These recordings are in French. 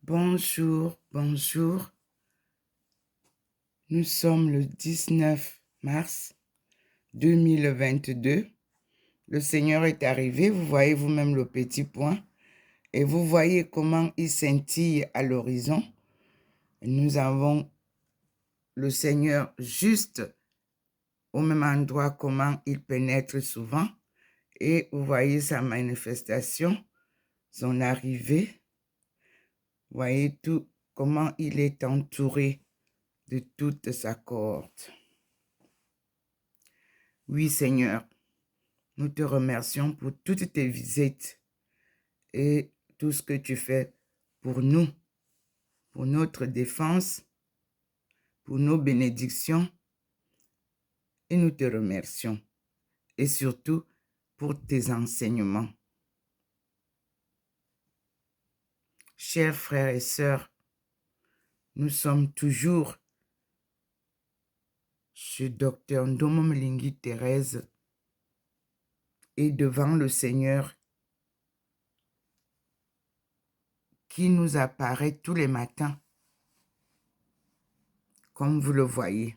Bonjour, bonjour. Nous sommes le 19 mars 2022. Le Seigneur est arrivé. Vous voyez vous-même le petit point. Et vous voyez comment il scintille à l'horizon. Nous avons le Seigneur juste au même endroit, comment il pénètre souvent. Et vous voyez sa manifestation, son arrivée. Vous voyez tout, comment il est entouré de toute sa cohorte. Oui, Seigneur, nous te remercions pour toutes tes visites et tout ce que tu fais pour nous, pour notre défense, pour nos bénédictions. Et nous te remercions. Et surtout pour tes enseignements. Chers frères et sœurs, nous sommes toujours chez Dr Ndomo Mlingi Thérèse et devant le Seigneur qui nous apparaît tous les matins, comme vous le voyez.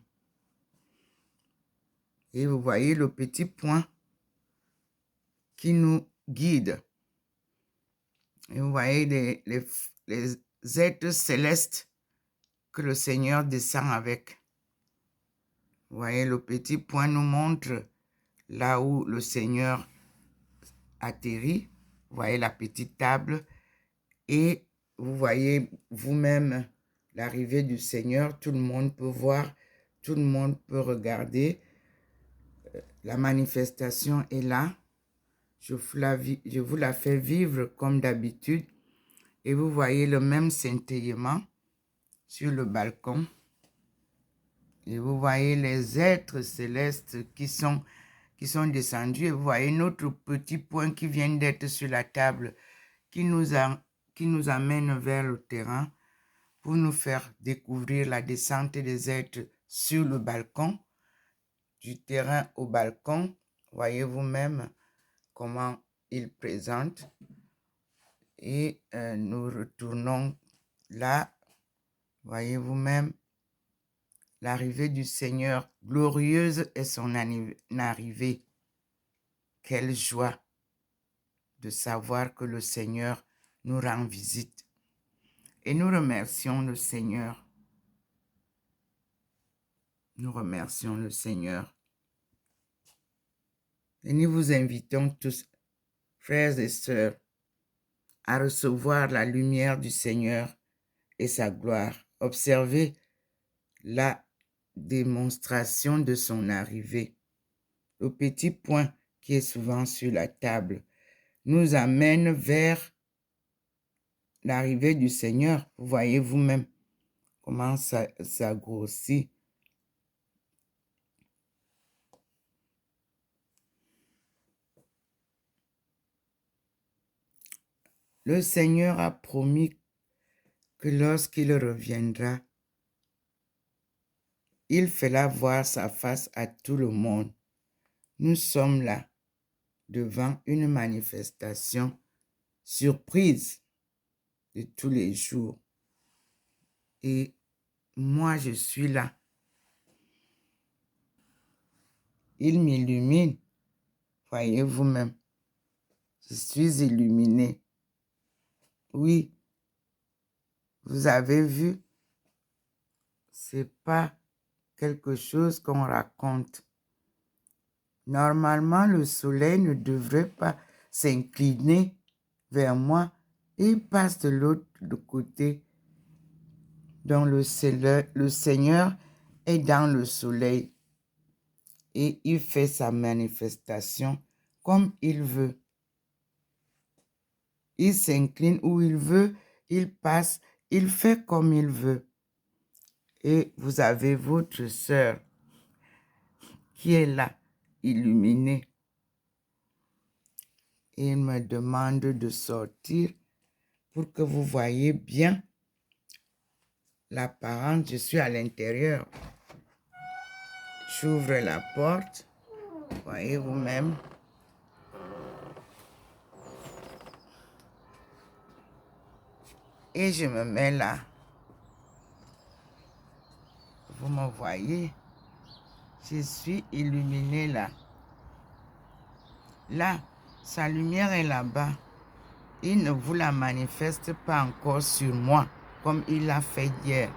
Et vous voyez le petit point qui nous guide. Et vous voyez les êtres célestes que le Seigneur descend avec. Vous voyez, le petit point nous montre là où le Seigneur atterrit. Vous voyez la petite table. Et vous voyez vous-même l'arrivée du Seigneur. Tout le monde peut voir, tout le monde peut regarder. La manifestation est là. Je vous la fais vivre comme d'habitude. Et vous voyez le même scintillement sur le balcon. Et vous voyez les êtres célestes qui sont descendus. Et vous voyez notre petit point qui vient d'être sur la table, qui nous amène vers le terrain pour nous faire découvrir la descente des êtres sur le balcon. Du terrain au balcon, voyez vous-même comment il présente. Et nous retournons là, voyez vous-même, l'arrivée du Seigneur. Glorieuse est son arrivée. Quelle joie de savoir que le Seigneur nous rend visite. Et nous remercions le Seigneur. Nous remercions le Seigneur. Et nous vous invitons tous, frères et sœurs, à recevoir la lumière du Seigneur et sa gloire. Observez la démonstration de son arrivée. Le petit point qui est souvent sur la table nous amène vers l'arrivée du Seigneur. Vous voyez vous-même comment ça grossit. Le Seigneur a promis que lorsqu'il reviendra, il fera voir sa face à tout le monde. Nous sommes là devant une manifestation surprise de tous les jours. Et moi, je suis là. Il m'illumine. Voyez vous-même. Je suis illuminé. Oui, vous avez vu, c'est pas quelque chose qu'on raconte. Normalement, le soleil ne devrait pas s'incliner vers moi. Il passe de l'autre côté. Donc le Seigneur est dans le soleil et il fait sa manifestation comme il veut. Il s'incline où il veut, il passe, il fait comme il veut. Et vous avez votre sœur qui est là, illuminée. Il me demande de sortir pour que vous voyez bien l'apparence. Je suis à l'intérieur. J'ouvre la porte. Voyez vous-même. Et je me mets là. Vous me voyez? Je suis illuminé là. Là, sa lumière est là-bas. Il ne vous la manifeste pas encore sur moi, comme il l'a fait hier.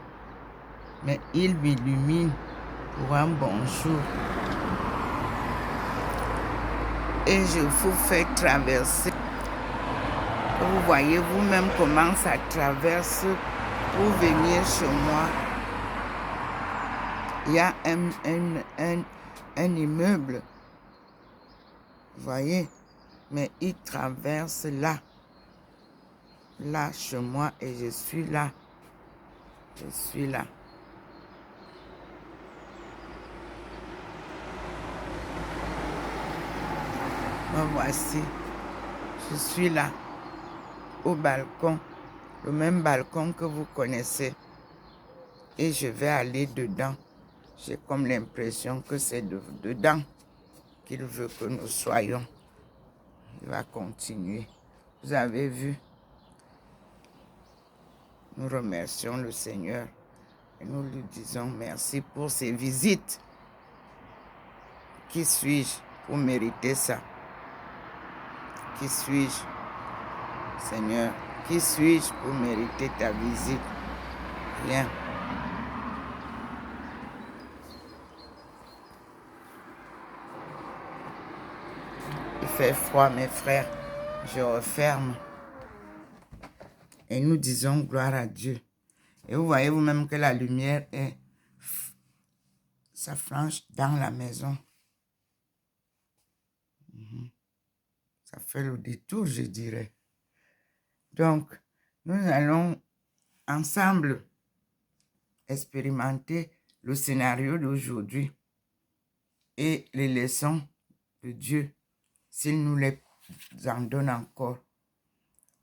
Mais il m'illumine pour un bonjour. Et je vous fais traverser. Vous voyez vous-même comment ça traverse pour venir chez moi. Il y a un immeuble. Vous voyez? Mais il traverse là. Là, chez moi, et je suis là. Je suis là. Me voici. Je suis là. Au balcon. Le même balcon que vous connaissez. Et je vais aller dedans. J'ai comme l'impression que c'est dedans qu'il veut que nous soyons. Il va continuer. Vous avez vu? Nous remercions le Seigneur et nous lui disons merci pour ses visites. Qui suis-je pour mériter ça? Qui suis-je, Seigneur? Qui suis-je pour mériter ta visite? Rien. Il fait froid, mes frères. Je referme. Et nous disons gloire à Dieu. Et vous voyez vous-même que la lumière s'affranche dans la maison. Ça fait le détour, je dirais. Donc, nous allons ensemble expérimenter le scénario d'aujourd'hui et les leçons de Dieu, s'il nous les en donne encore.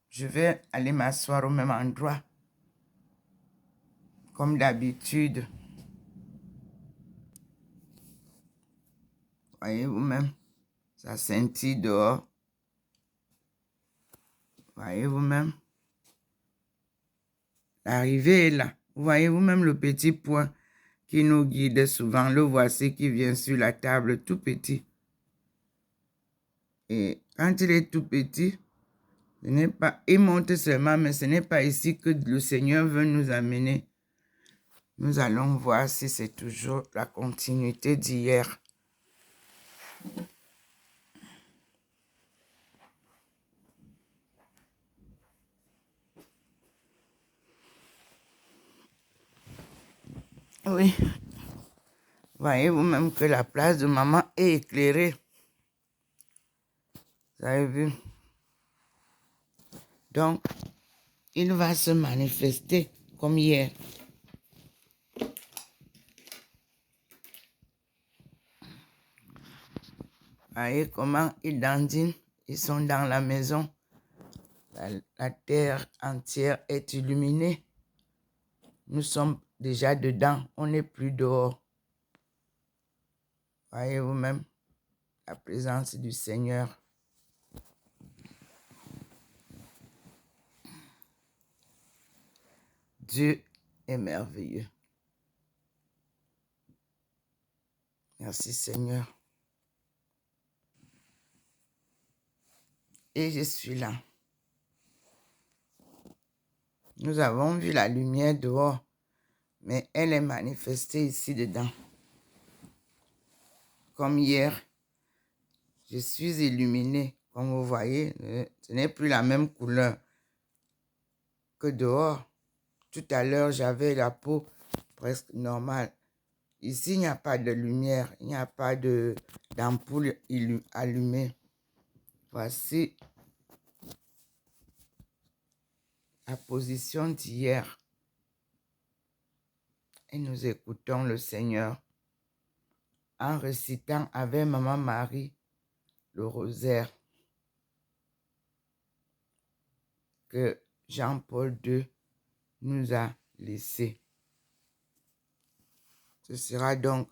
Je vais aller m'asseoir au même endroit, comme d'habitude. Voyez vous-même, ça scintille dehors. Voyez vous-même. L'arrivée est là. Vous voyez vous-même le petit point qui nous guide souvent. Le voici qui vient sur la table tout petit. Et quand il est tout petit, ce n'est pas, il monte seulement, mais ce n'est pas ici que le Seigneur veut nous amener. Nous allons voir si c'est toujours la continuité d'hier. Oui. Voyez vous-même que la place de maman est éclairée. Vous avez vu? Donc, il va se manifester comme hier. Voyez comment ils dandinent. Ils sont dans la maison. La terre entière est illuminée. Nous sommes déjà dedans. On n'est plus dehors. Voyez vous-même la présence du Seigneur. Dieu est merveilleux. Merci Seigneur. Et je suis là. Nous avons vu la lumière dehors, mais elle est manifestée ici dedans. Comme hier, je suis illuminée. Comme vous voyez, ce n'est plus la même couleur que dehors. Tout à l'heure, j'avais la peau presque normale. Ici, il n'y a pas de lumière, il n'y a pas d'ampoule allumée. Voici la position d'hier. Et nous écoutons le Seigneur en récitant avec Maman Marie le rosaire que Jean-Paul II nous a laissé. Ce sera donc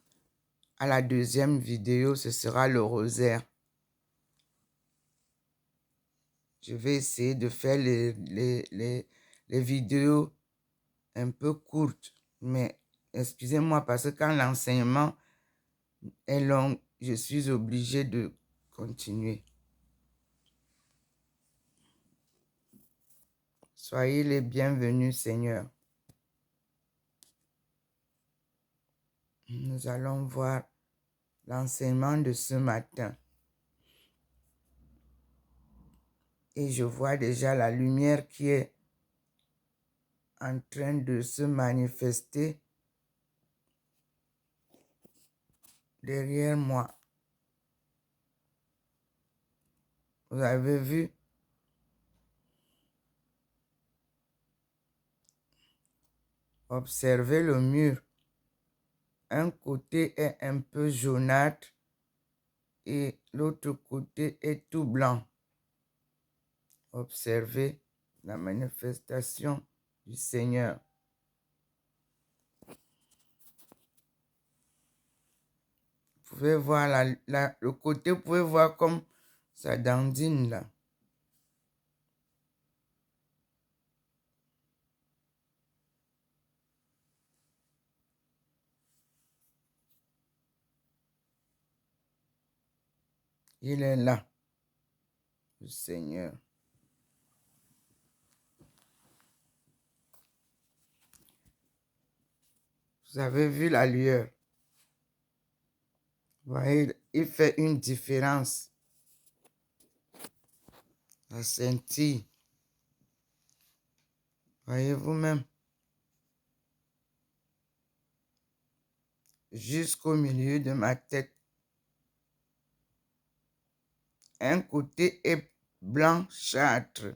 à la deuxième vidéo, ce sera le rosaire. Je vais essayer de faire les les vidéos un peu courtes, mais excusez-moi parce que quand l'enseignement est long, je suis obligée de continuer. Soyez les bienvenus, Seigneur. Nous allons voir l'enseignement de ce matin. Et je vois déjà la lumière qui est en train de se manifester derrière moi. Vous avez vu? Observez le mur. Un côté est un peu jaunâtre et l'autre côté est tout blanc. Observez la manifestation du Seigneur. Vous pouvez voir le côté, vous pouvez voir comme ça dandine là. Il est là, le Seigneur. Vous avez vu la lueur? Vous voyez, il fait une différence. La scintille. Voyez vous-même. Jusqu'au milieu de ma tête. Un côté est blanchâtre,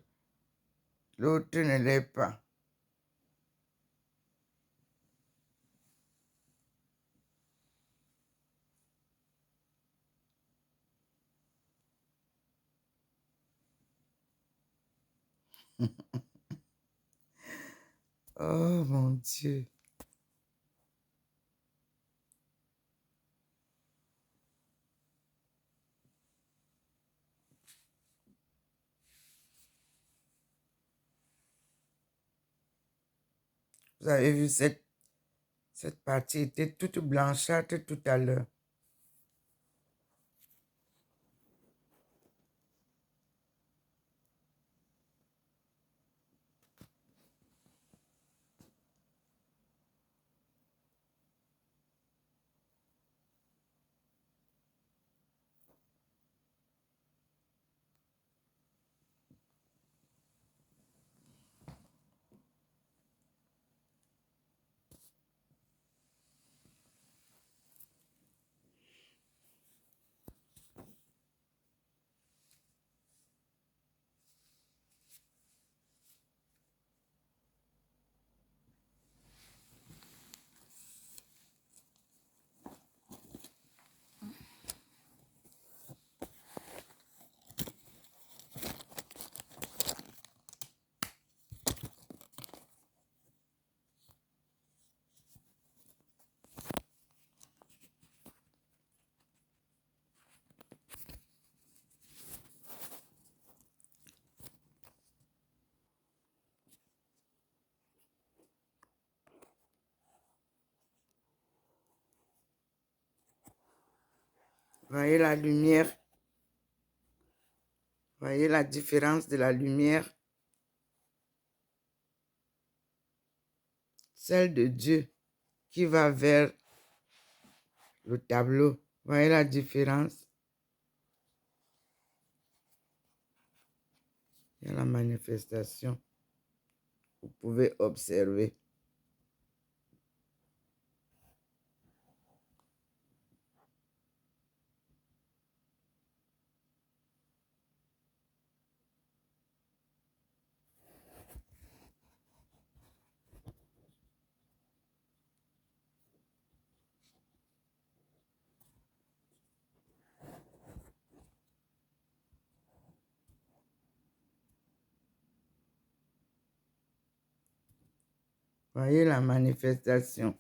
l'autre ne l'est pas. Oh mon Dieu. Vous avez vu cette partie était toute blanchâtre tout à l'heure. Voyez la lumière. Voyez la différence de la lumière. Celle de Dieu qui va vers le tableau. Voyez la différence. Il y a la manifestation. Vous pouvez observer. Voyez la manifestation.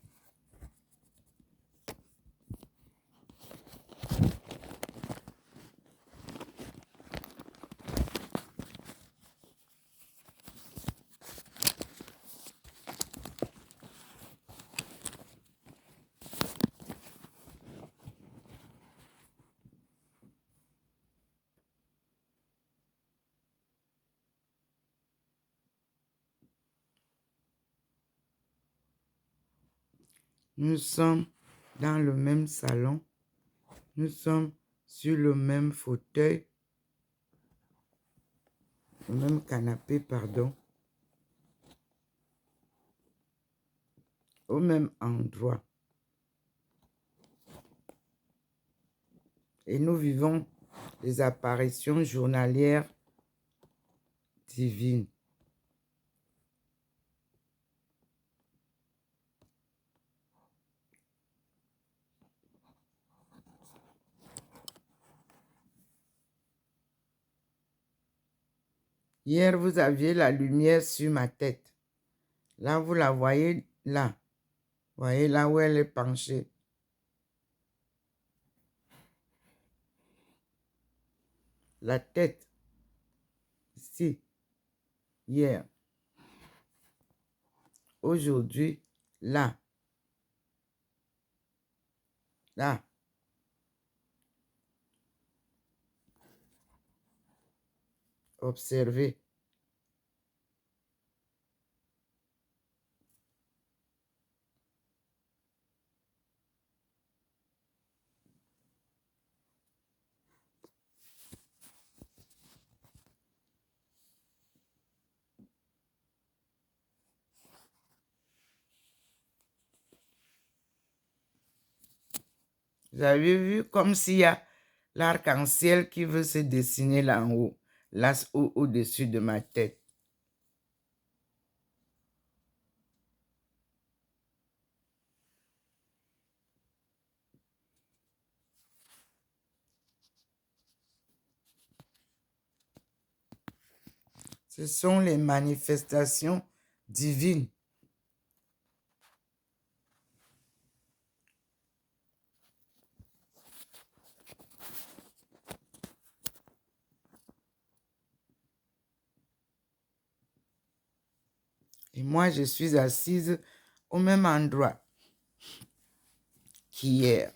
Nous sommes dans le même salon. Nous sommes sur le même fauteuil. Le même canapé, pardon. Au même endroit. Et nous vivons les apparitions journalières divines. Hier, vous aviez la lumière sur ma tête. Là, vous la voyez là. Voyez là où elle est penchée. La tête. Ici. Hier. Aujourd'hui, là. Là. Observez. Vous avez vu comme s'il y a l'arc-en-ciel qui veut se dessiner là en haut, là au-dessus de ma tête. Ce sont les manifestations divines. Et moi, je suis assise au même endroit qu'hier.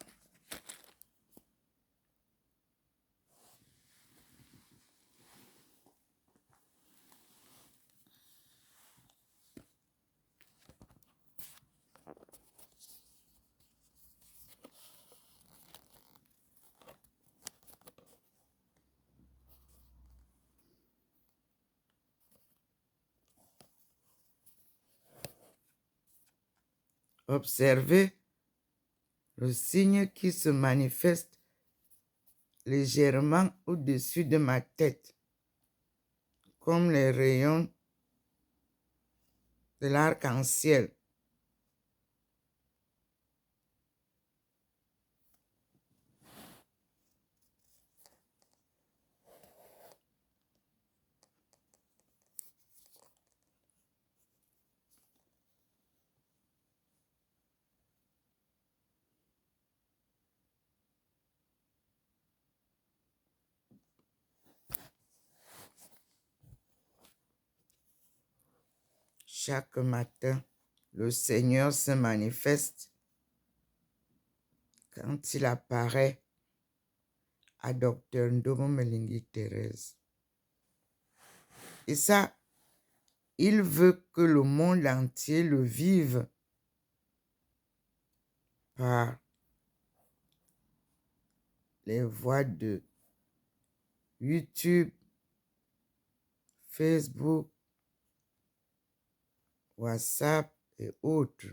Observez le signe qui se manifeste légèrement au-dessus de ma tête, comme les rayons de l'arc-en-ciel. Chaque matin, le Seigneur se manifeste quand il apparaît à Dr. Ndomo Melingi Thérèse. Et ça, il veut que le monde entier le vive par les voies de YouTube, Facebook, WhatsApp et autres.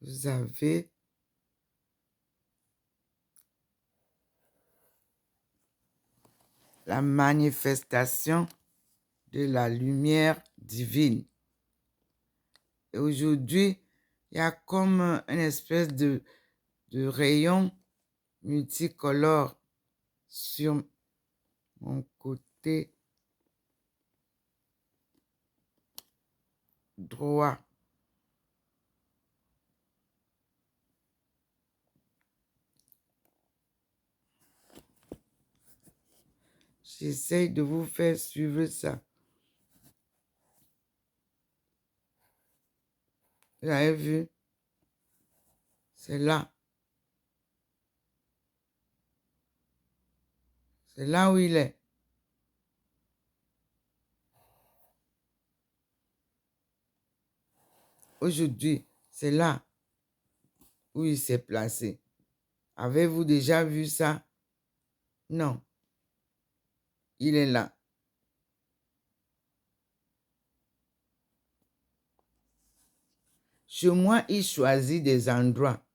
Vous avez la manifestation de la lumière divine. Et aujourd'hui, il y a comme une espèce de rayon multicolore sur mon côté droit. J'essaie de vous faire suivre ça. Vous avez vu? C'est là. C'est là où il est. Aujourd'hui, c'est là où il s'est placé. Avez-vous déjà vu ça? Non. Il est là. Chez moi, il choisit des endroits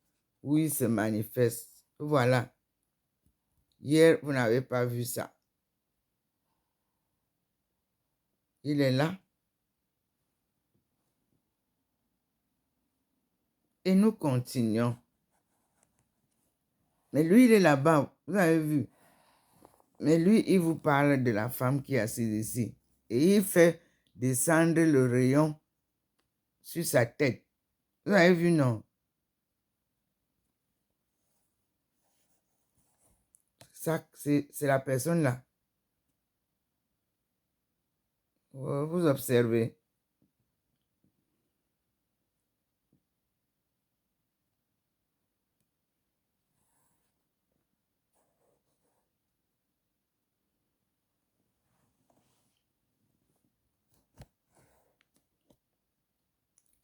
où il se manifeste. Voilà. Hier, vous n'avez pas vu ça. Il est là. Et nous continuons. Mais lui, il est là-bas. Vous avez vu. Mais lui, il vous parle de la femme qui est assise ici. Et il fait descendre le rayon sur sa tête. Vous avez vu, non? Ça, c'est la personne là. Vous observez.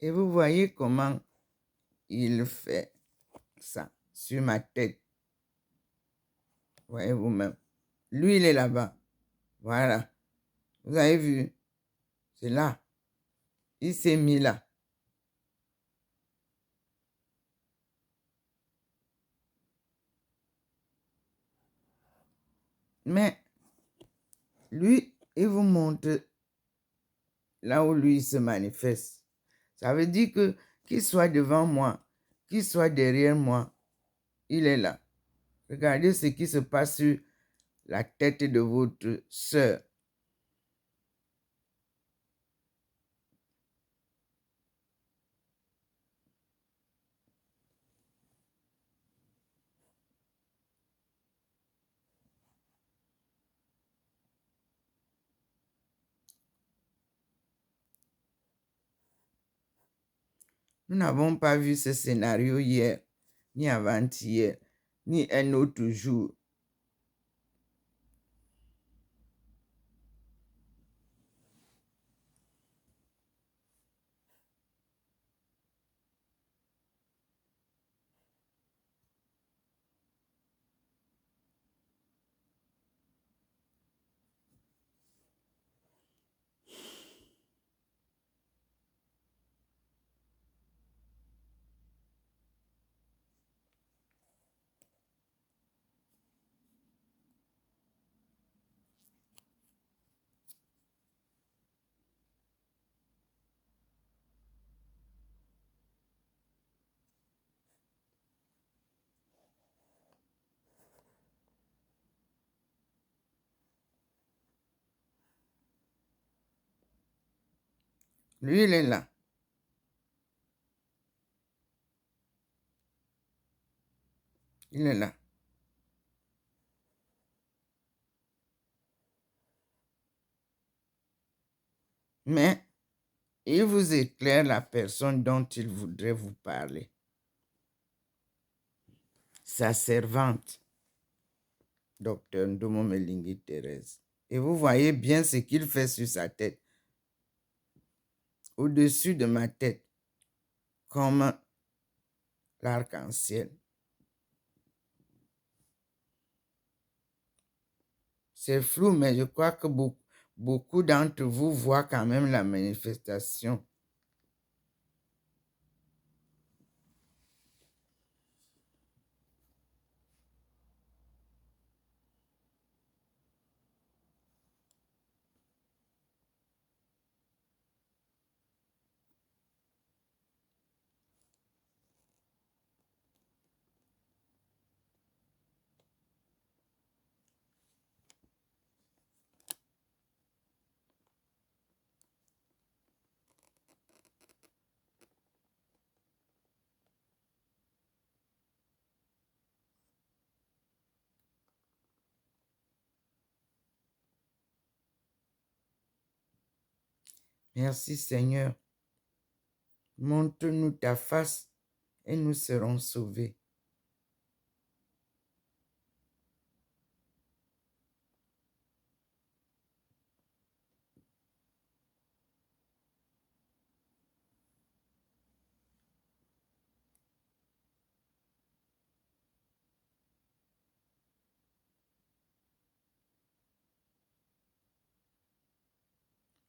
Et vous voyez comment il fait ça sur ma tête. Voyez vous-même. Lui, il est là-bas. Voilà. Vous avez vu? C'est là. Il s'est mis là. Mais lui, il vous montre là où lui se manifeste. Ça veut dire que qu'il soit devant moi, qu'il soit derrière moi, il est là. Regardez ce qui se passe sur la tête de votre sœur. Nous n'avons pas vu ce scénario hier, ni avant-hier, ni un autre jour. Lui, il est là. Il est là. Mais il vous éclaire la personne dont il voudrait vous parler. Sa servante, docteur Ndomo Melingi Thérèse. Et vous voyez bien ce qu'il fait sur sa tête. Au-dessus de ma tête, comme l'arc-en-ciel. C'est flou, mais je crois que beaucoup d'entre vous voient quand même la manifestation. Merci Seigneur. Montre-nous ta face et nous serons sauvés.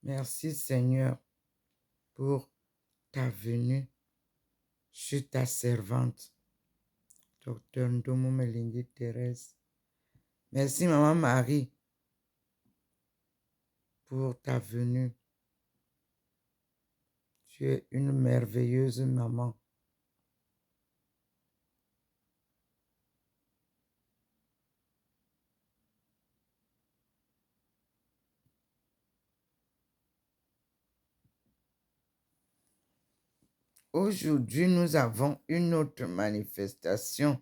Merci Seigneur pour ta venue sur ta servante, Docteur Ndomo Melingi Thérèse. Merci Maman Marie pour ta venue. Tu es une merveilleuse maman. Aujourd'hui, nous avons une autre manifestation,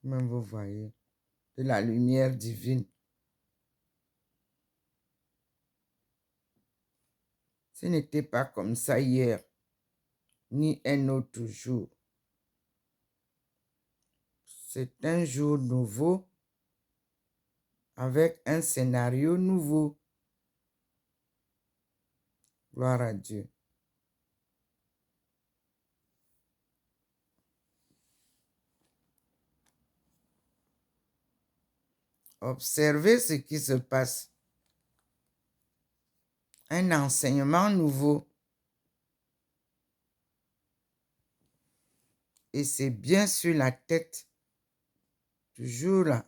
comme vous voyez, de la lumière divine. Ce n'était pas comme ça hier, ni un autre jour. C'est un jour nouveau avec un scénario nouveau. Gloire à Dieu. Observez ce qui se passe. Un enseignement nouveau. Et c'est bien sur la tête. Toujours là.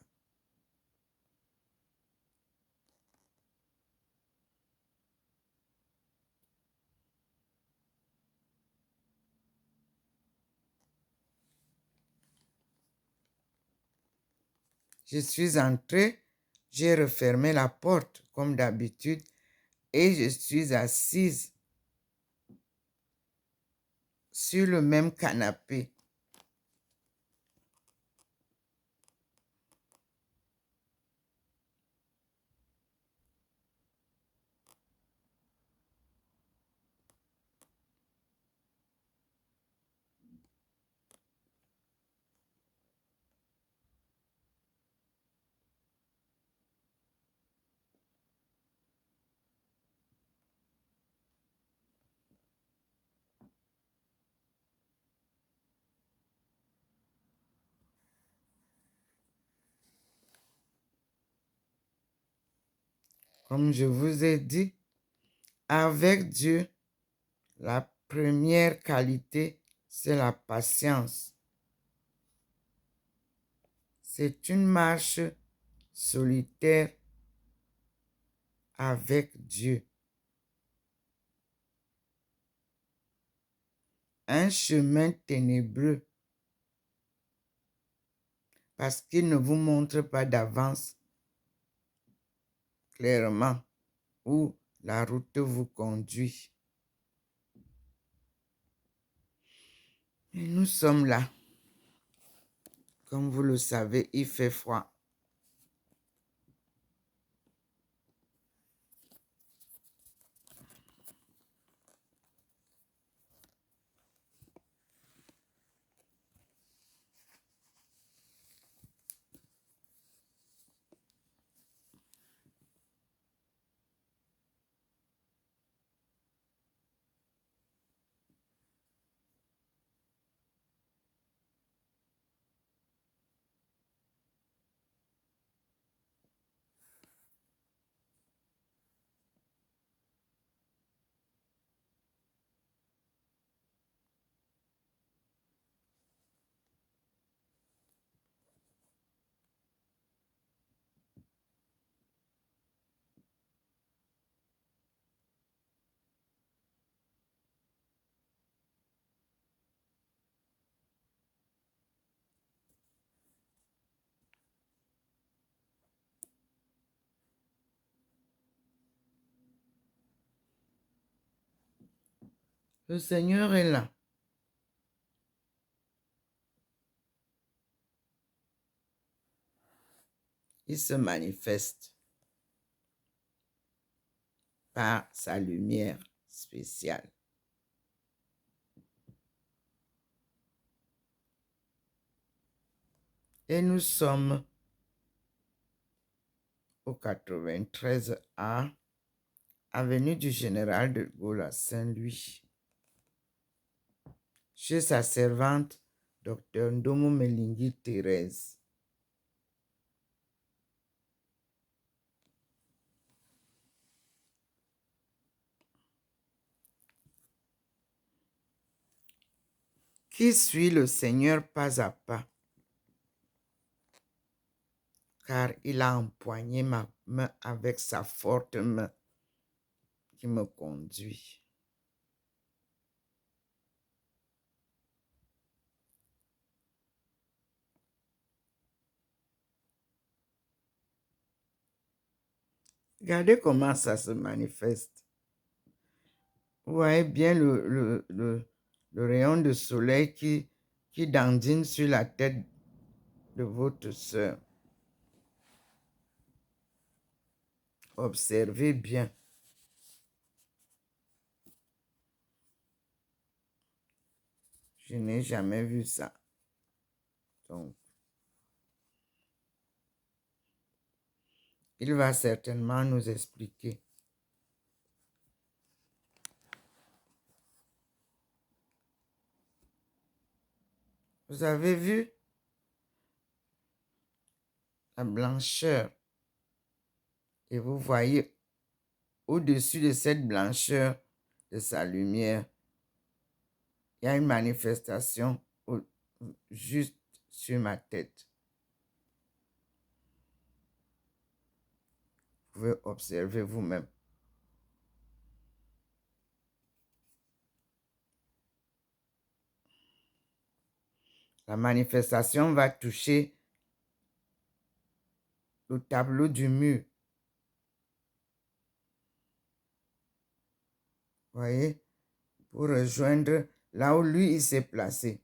Je suis entrée, j'ai refermé la porte comme d'habitude et je suis assise sur le même canapé. Comme je vous ai dit, avec Dieu, la première qualité, c'est la patience. C'est une marche solitaire avec Dieu. Un chemin ténébreux parce qu'il ne vous montre pas d'avance clairement où la route vous conduit. Et nous sommes là. Comme vous le savez, il fait froid. Le Seigneur est là. Il se manifeste. par sa lumière spéciale. Et nous sommes au 93A, avenue du Général de Gaulle à Saint-Louis, chez sa servante, Dr Ndomo Melingi Thérèse. Qui suit le Seigneur pas à pas, car il a empoigné ma main avec sa forte main qui me conduit. Regardez comment ça se manifeste. Vous voyez bien le rayon de soleil qui dandine sur la tête de votre sœur. Observez bien. Je n'ai jamais vu ça. Donc, il va certainement nous expliquer. Vous avez vu la blancheur et vous voyez au-dessus de cette blancheur de sa lumière, il y a une manifestation juste sur ma tête. Vous pouvez observer vous-même. La manifestation va toucher le tableau du mur. Vous voyez? Pour rejoindre là où lui, il s'est placé.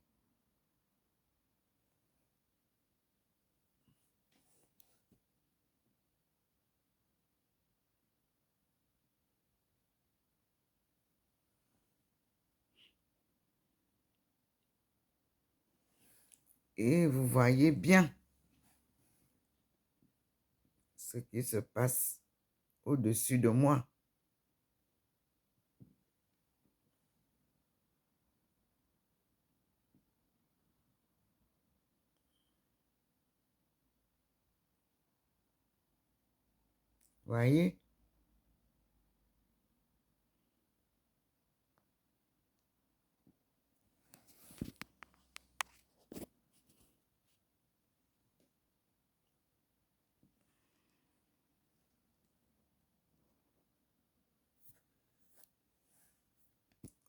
Et vous voyez bien ce qui se passe au-dessus de moi. Voyez?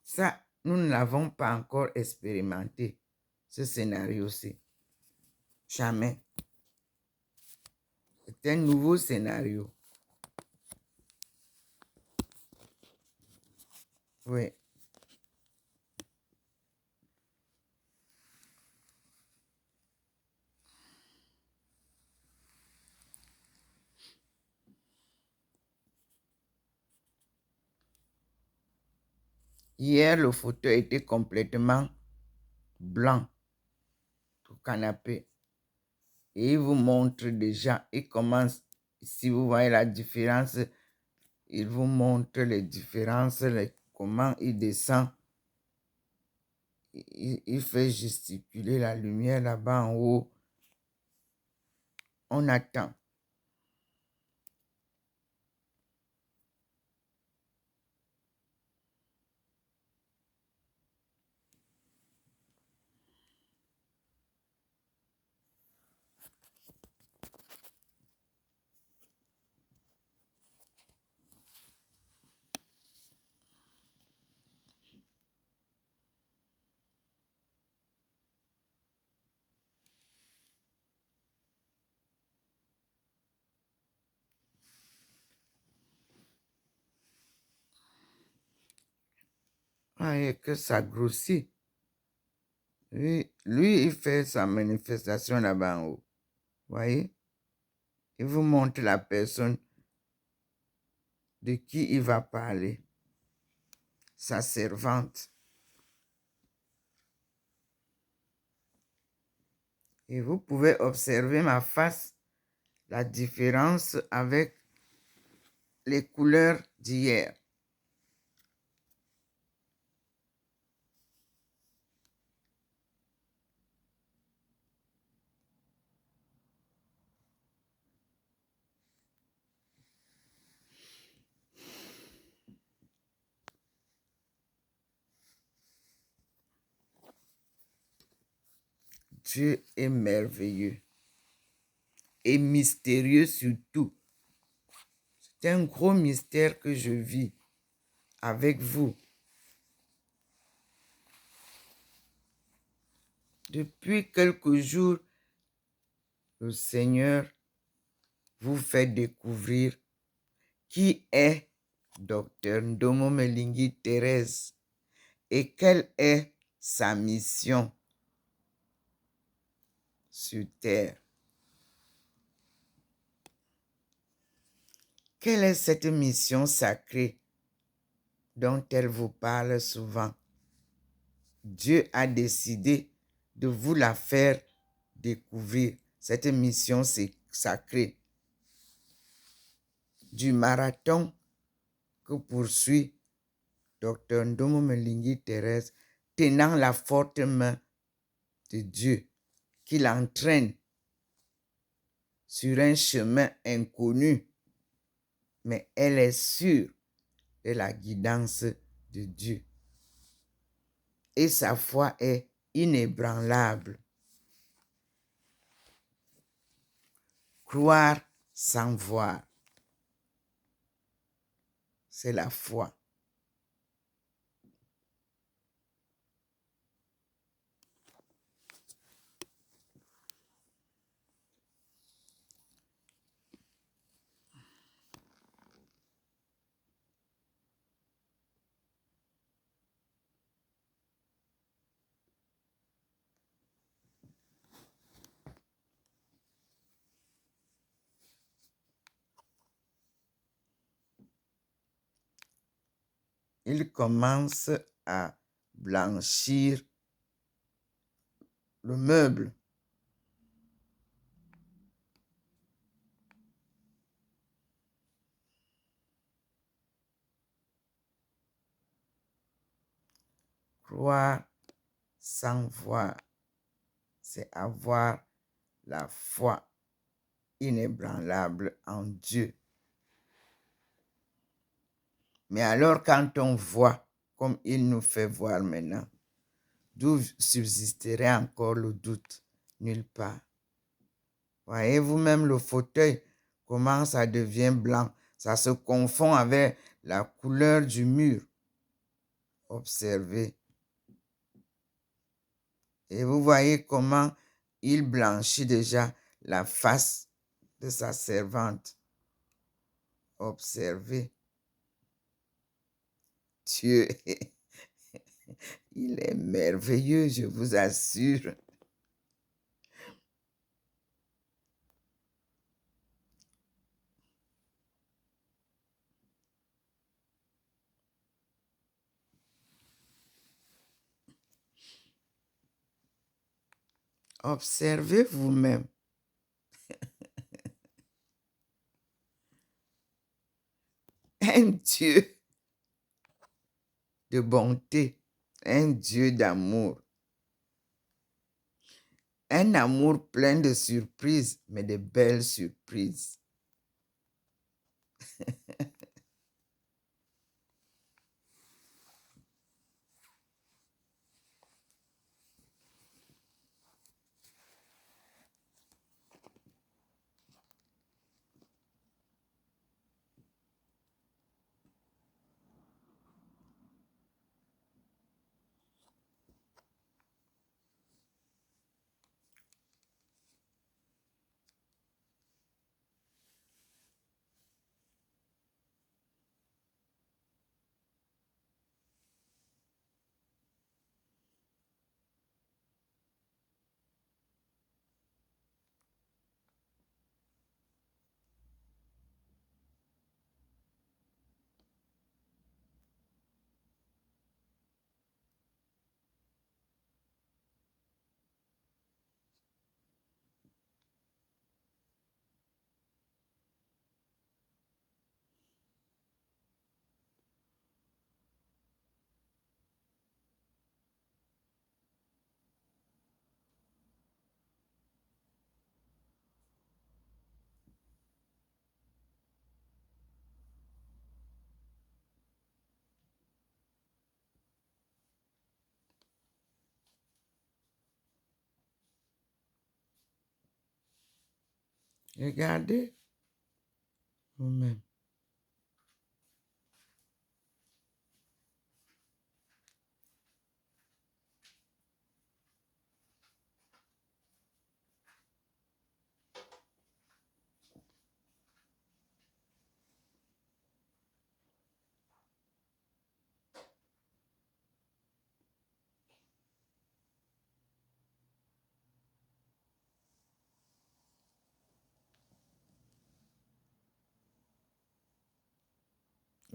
Ça, nous ne l'avons pas encore expérimenté, ce scénario-ci. Jamais. C'est un nouveau scénario. Oui. Hier, le fauteuil était complètement blanc, tout canapé. Et il vous montre déjà, il commence, si vous voyez la différence, il vous montre les différences, comment il descend. Il fait gesticuler la lumière là-bas en haut. On attend. Et que ça grossit. Lui, il fait sa manifestation là-bas en haut. Voyez? Il vous montre la personne de qui il va parler. Sa servante. Et vous pouvez observer ma face, la différence avec les couleurs d'hier. Dieu est merveilleux et mystérieux surtout. C'est un gros mystère que je vis avec vous. Depuis quelques jours, le Seigneur vous fait découvrir qui est Dr Ndomo Melingi Thérèse et quelle est sa mission sur terre. Quelle est cette mission sacrée dont elle vous parle souvent? Dieu a décidé de vous la faire découvrir, cette mission sacrée du marathon que poursuit Dr Ndomo Melingi Thérèse, tenant la forte main de Dieu qui l'entraîne sur un chemin inconnu, mais elle est sûre de la guidance de Dieu. Et sa foi est inébranlable. Croire sans voir, c'est la foi. Il commence à blanchir le meuble. Croire sans voir, c'est avoir la foi inébranlable en Dieu. Mais alors quand on voit, comme il nous fait voir maintenant, d'où subsisterait encore le doute? Nulle part. Voyez-vous, même le fauteuil, comment ça devient blanc. Ça se confond avec la couleur du mur. Observez. Et vous voyez comment il blanchit déjà la face de sa servante. Observez. Dieu, il est merveilleux, je vous assure. Observez vous-même. Un Dieu de bonté, un Dieu d'amour. Un amour plein de surprises, mais de belles surprises. Regardez vous-même.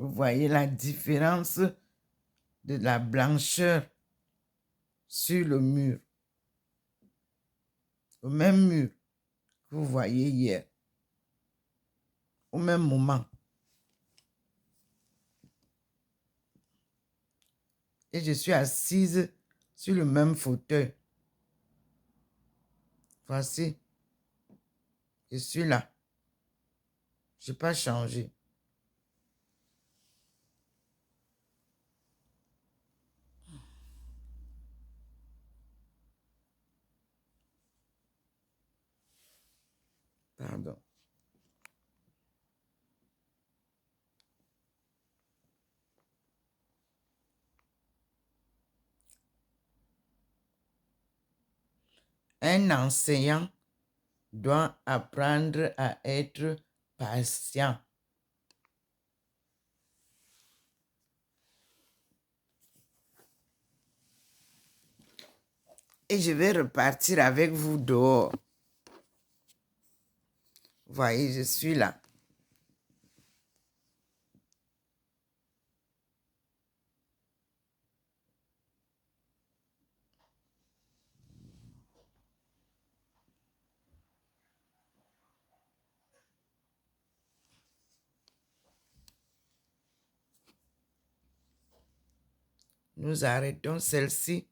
Vous voyez la différence de la blancheur sur le mur. Au même mur que vous voyez hier. Au même moment. Et je suis assise sur le même fauteuil. Voici. Je suis là. Je n'ai pas changé. Pardon. Un enseignant doit apprendre à être patient. Et je vais repartir avec vous dehors. Vous voyez, je suis là. Nous arrêtons celle-ci